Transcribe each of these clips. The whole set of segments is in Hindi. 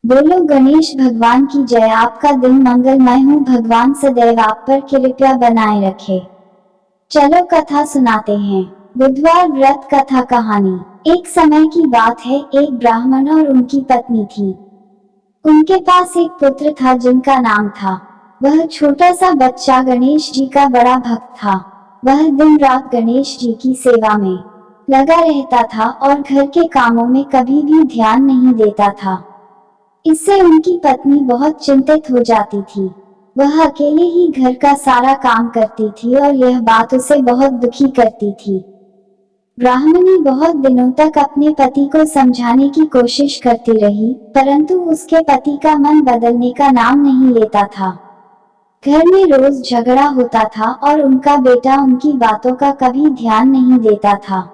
बोलो गणेश भगवान की जय। आपका दिन मंगलमय हो, भगवान सदैव आप पर कृपा बनाए रखे। चलो कथा सुनाते हैं। बुधवार व्रत कथा कहानी। एक समय की बात है, एक ब्राह्मण और उनकी पत्नी थी। उनके पास एक पुत्र था जिनका नाम था। वह छोटा सा बच्चा गणेश जी का बड़ा भक्त था। वह दिन रात गणेश जी की सेवा में लगा रहता था और घर के कामों में कभी भी ध्यान नहीं देता था। इससे उनकी पत्नी बहुत चिंतित हो जाती थी। वह अकेले ही घर का सारा काम करती थी और यह बात उसे बहुत दुखी करती थी। ब्राह्मणी बहुत दिनों तक अपने पति को समझाने की कोशिश करती रही, परंतु उसके पति का मन बदलने का नाम नहीं लेता था। घर में रोज झगड़ा होता था और उनका बेटा उनकी बातों का कभी ध्यान नहीं देता था।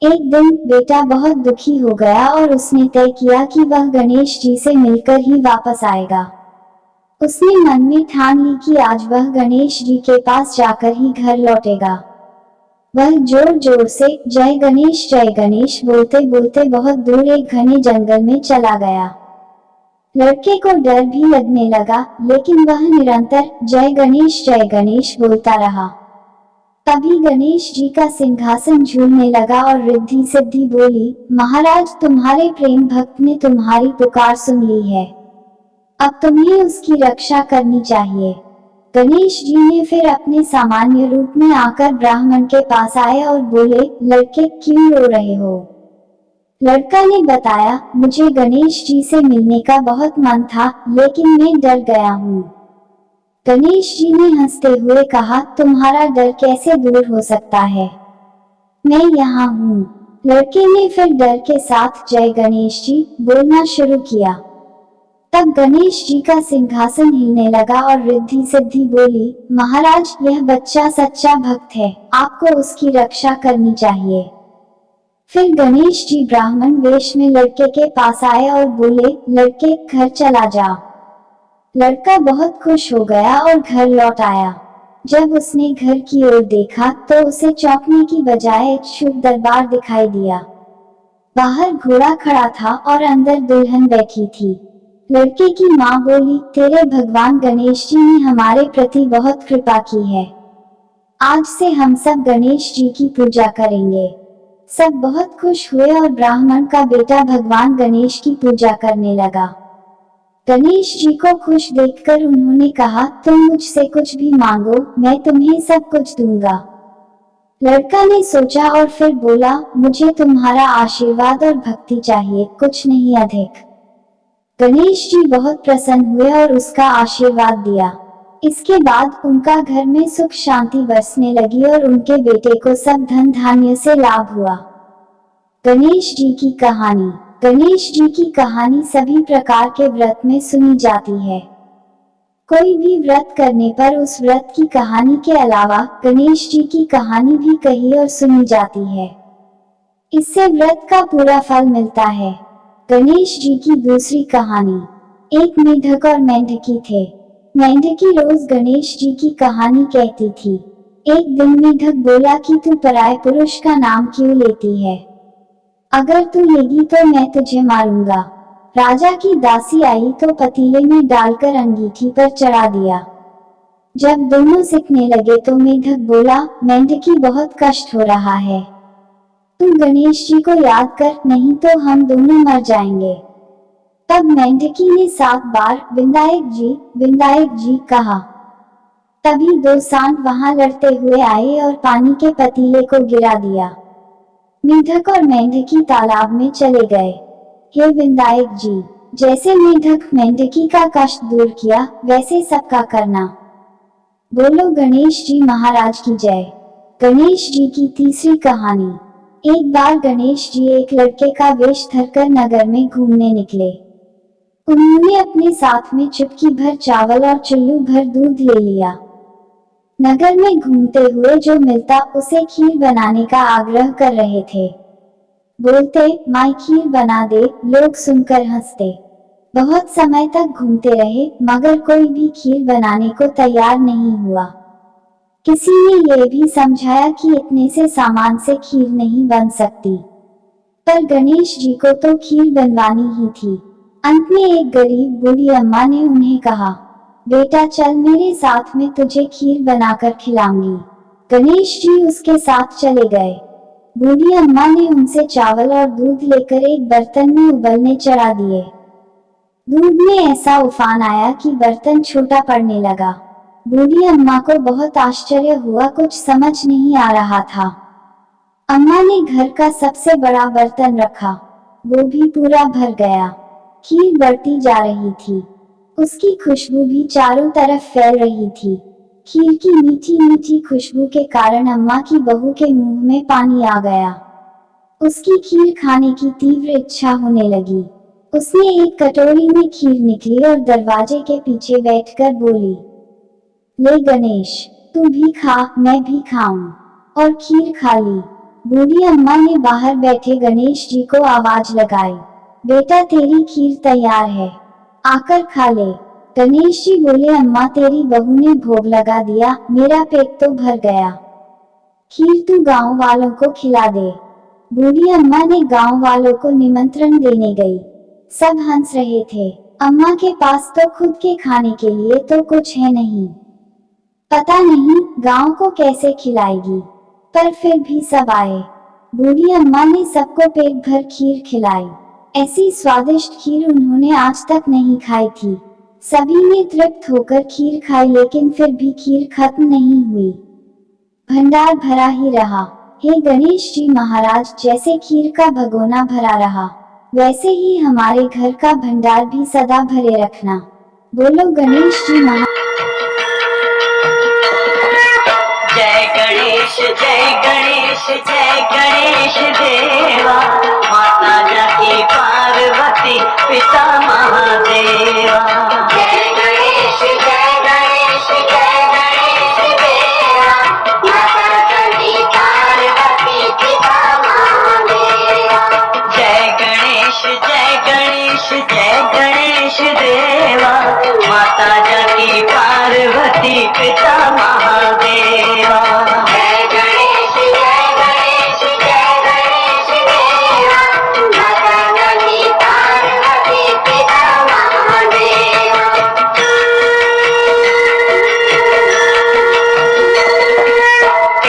एक दिन बेटा बहुत दुखी हो गया और उसने तय किया कि वह गणेश जी से मिलकर ही वापस आएगा। उसने मन में ठान ली कि आज वह गणेश जी के पास जाकर ही घर लौटेगा। वह जोर जोर से जय गणेश बोलते बोलते बहुत दूर एक घने जंगल में चला गया। लड़के को डर भी लगने लगा, लेकिन वह निरंतर जय गणेश बोलता रहा। तभी गणेश जी का सिंहासन झूलने लगा और रिद्धि सिद्धि बोली, महाराज, तुम्हारे प्रेम भक्त ने तुम्हारी पुकार सुन ली है। अब तुम्हें उसकी रक्षा करनी चाहिए। गणेश जी ने फिर अपने सामान्य रूप में आकर ब्राह्मण के पास आए और बोले, लड़के, क्यों रो रहे हो? लड़का ने बताया, मुझे गणेश जी से मिलने का बहुत मन था, लेकिन मैं डर गया हूँ। गणेश जी ने हंसते हुए कहा, तुम्हारा डर कैसे दूर हो सकता है? मैं यहाँ हूँ। लड़के ने फिर डर के साथ जय गणेश जी बोलना शुरू किया। तब गणेश जी का सिंहासन हिलने लगा और रिद्धि सिद्धि बोली, महाराज, यह बच्चा सच्चा भक्त है, आपको उसकी रक्षा करनी चाहिए। फिर गणेश जी ब्राह्मण वेश में लड़के के पास आए और बोले, लड़के, घर चला जा। लड़का बहुत खुश हो गया और घर लौट आया। जब उसने घर की ओर देखा तो उसे चौंकने की बजाय एक शुभ दरबार दिखाई दिया। बाहर घोड़ा खड़ा था और अंदर दुल्हन बैठी थी। लड़के की माँ बोली, तेरे भगवान गणेश जी ने हमारे प्रति बहुत कृपा की है। आज से हम सब गणेश जी की पूजा करेंगे। सब बहुत खुश हुए और ब्राह्मण का बेटा भगवान गणेश की पूजा करने लगा। गणेश जी को खुश देखकर उन्होंने कहा, तुम मुझसे कुछ भी मांगो, मैं तुम्हें सब कुछ दूंगा। लड़का ने सोचा और फिर बोला, मुझे तुम्हारा आशीर्वाद और भक्ति चाहिए, कुछ नहीं अधिक। गणेश जी बहुत प्रसन्न हुए और उसका आशीर्वाद दिया। इसके बाद उनका घर में सुख शांति बरसने लगी और उनके बेटे को सब धन धान्य से लाभ हुआ। गणेश जी की कहानी। गणेश जी की कहानी सभी प्रकार के व्रत में सुनी जाती है। कोई भी व्रत करने पर उस व्रत की कहानी के अलावा गणेश जी की कहानी भी कही और सुनी जाती है। इससे व्रत का पूरा फल मिलता है। गणेश जी की दूसरी कहानी। एक मेढक और मेंढकी थे। मेंढकी रोज गणेश जी की कहानी कहती थी। एक दिन मेढक बोला कि तू पराये पुरुष का नाम क्यों लेती है? अगर तू लेगी तो मैं तुझे मारूंगा। राजा की दासी आई तो पतीले में डालकर अंगीठी पर चढ़ा दिया। जब दोनों सिकने लगे तो मेढक बोला, मेंढकी, बहुत कष्ट हो रहा है, तू गणेश जी को याद कर, नहीं तो हम दोनों मर जाएंगे। तब मेंढकी ने 7 बार विंदायक जी कहा। तभी 2 सांड वहां लड़ते हुए आए और पानी के पतीले को गिरा दिया। मेढक और मेंढकी तालाब में चले गए। हे विंदायक जी, जैसे मेढक मेंढकी का कष्ट दूर किया, वैसे सबका करना। बोलो गणेश जी महाराज की जय। गणेश जी की तीसरी कहानी। एक बार गणेश जी एक लड़के का वेश धरकर नगर में घूमने निकले। उन्होंने अपने साथ में चुटकी भर चावल और चुल्लू भर दूध ले लिया। नगर में घूमते हुए जो मिलता उसे खीर बनाने का आग्रह कर रहे थे। बोलते, माई खीर बना दे। लोग सुनकर हंसते। बहुत समय तक घूमते रहे, मगर कोई भी खीर बनाने को तैयार नहीं हुआ। किसी ने यह भी समझाया कि इतने से सामान से खीर नहीं बन सकती, पर गणेश जी को तो खीर बनवानी ही थी। अंत में एक गरीब बूढ़ी अम्मा ने उन्हें कहा, बेटा चल मेरे साथ में तुझे खीर बनाकर खिलाऊंगी। गणेश जी उसके साथ चले गए। बूढ़ी अम्मा ने उनसे चावल और दूध लेकर एक बर्तन में उबलने चढ़ा दिए। दूध में ऐसा उफान आया कि बर्तन छोटा पड़ने लगा। बूढ़ी अम्मा को बहुत आश्चर्य हुआ, कुछ समझ नहीं आ रहा था। अम्मा ने घर का सबसे बड़ा बर्तन रखा, वो भी पूरा भर गया। खीर बढ़ती जा रही थी, उसकी खुशबू भी चारों तरफ फैल रही थी। खीर की मीठी मीठी खुशबू के कारण अम्मा की बहू के मुंह में पानी आ गया। उसकी खीर खाने की तीव्र इच्छा होने लगी। उसने एक कटोरी में खीर निकली और दरवाजे के पीछे बैठकर बोली, ले गणेश तू भी खा, मैं भी खाऊं। और खीर खा ली। बूढ़ी अम्मा ने बाहर बैठे गणेश जी को आवाज लगाई, बेटा तेरी खीर तैयार है, आकर खा ले। गणेश जी बोले, अम्मा तेरी बहू ने भोग लगा दिया, मेरा पेट तो भर गया, खीर तू गांव वालों को खिला दे। बूढ़ी अम्मा ने गांव वालों को निमंत्रण देने गई। सब हंस रहे थे। अम्मा के पास तो खुद के खाने के लिए तो कुछ है नहीं, पता नहीं गांव को कैसे खिलाएगी। पर फिर भी सब आए। बूढ़ी अम्मा ने सबको पेट भर खीर खिलाई। ऐसी स्वादिष्ट खीर उन्होंने आज तक नहीं खाई थी। सभी ने तृप्त होकर खीर खाई, लेकिन फिर भी खीर खत्म नहीं हुई, भंडार भरा ही रहा। हे गणेश जी महाराज, जैसे खीर का भगोना भरा रहा, वैसे ही हमारे घर का भंडार भी सदा भरे रखना। बोलो गणेश जी महाराज। जय गणेश जय गणेश जय गणेश देवा, माता जाकी पार्वती पिता महादेवा। जय गणेश जय गणेश जय गणेश देवा, माता जाकी पार्वती पिता महादेवा। जय गणेश जय गणेश जय गणेश देवा, माता जाकी पार्वती पिता महादेवा। जय गणेश जय गणेश जय गणेश देवा, माता जाकी पार्वती पिता महादेवा।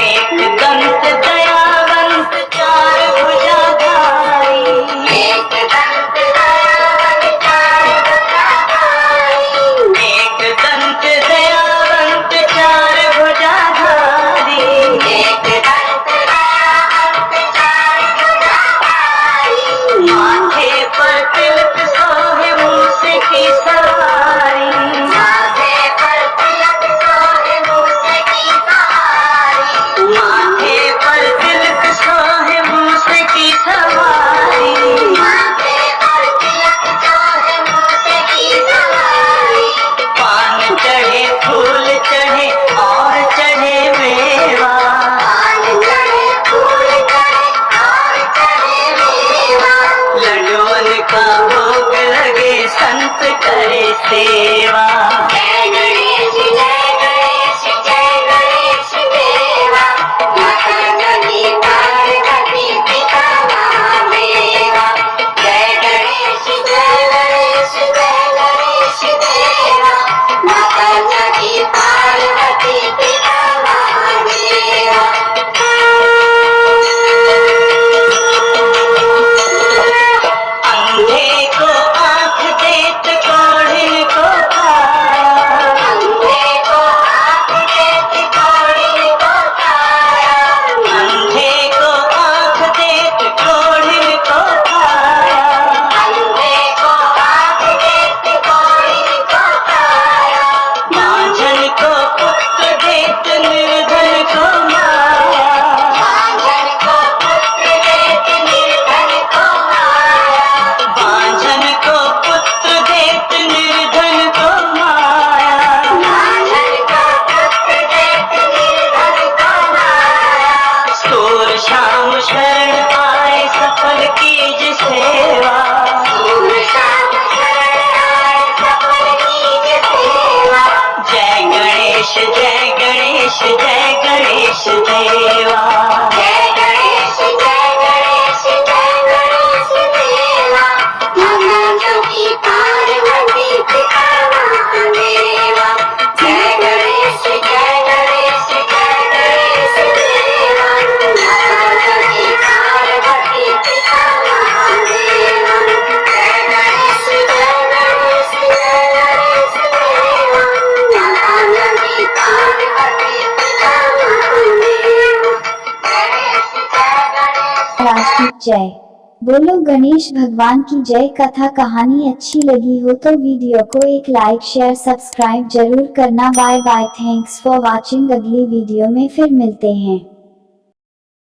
एक दंत दयावंत चार भुजाधारी, एक दंत दयावंत चार भुजाधारी, एक दंत दयावंत चार भुजाधारी, एक दंत दयावंत चार भुजाधारी। माथे पर तिलक सोहे मूस की सवारी, माथे पर तिलक सोहे मूस की सवारी, माथे पर तिलक सोहे मूस की सवारी, माथे पर तिलक सोहे मूस की सवारी। पान चढ़े फूल चढ़े और चढ़े मेवा, पान चढ़े फूल चढ़े और चढ़े मेवा। लड्डूओं का भोग लगे संत करे सेवा। जय गणेश जय गणेश जय गणेश देवा, माता जाकी पार्वती पिता महादेवा। जय गणेश जय गणेश जय गणेश देवा, माता जाकी पार्वती पिता महादेवा। अंधे को आँख देत कोढ़िन को काया, अंधे को आँख देत कोढ़िन को काया, अंधे को आँख देत कोढ़िन को काया, अंधे को आँख देत कोढ़िन को काया। बांझन को पुत्र देत निर्धन को माया, बांझन को पुत्र देत निर्धन को माया, बांझन को पुत्र देत निर्धन को माया, बांझन को पुत्र देत निर्धन को माया। सूर शाम शरण आए सफल कीज सेवा, सूर शाम शरण आए सफल कीज सेवा। जय गणेश जय गणेश जय गणेश देवा, जय गणेश जय गणेश जय गणेश देवा, माता जाकी जय। बोलो गणेश भगवान की जय। कथा कहानी अच्छी लगी हो तो वीडियो को एक लाइक शेयर सब्सक्राइब जरूर करना। Bye bye, thanks for watching. अगली वीडियो में फिर मिलते हैं।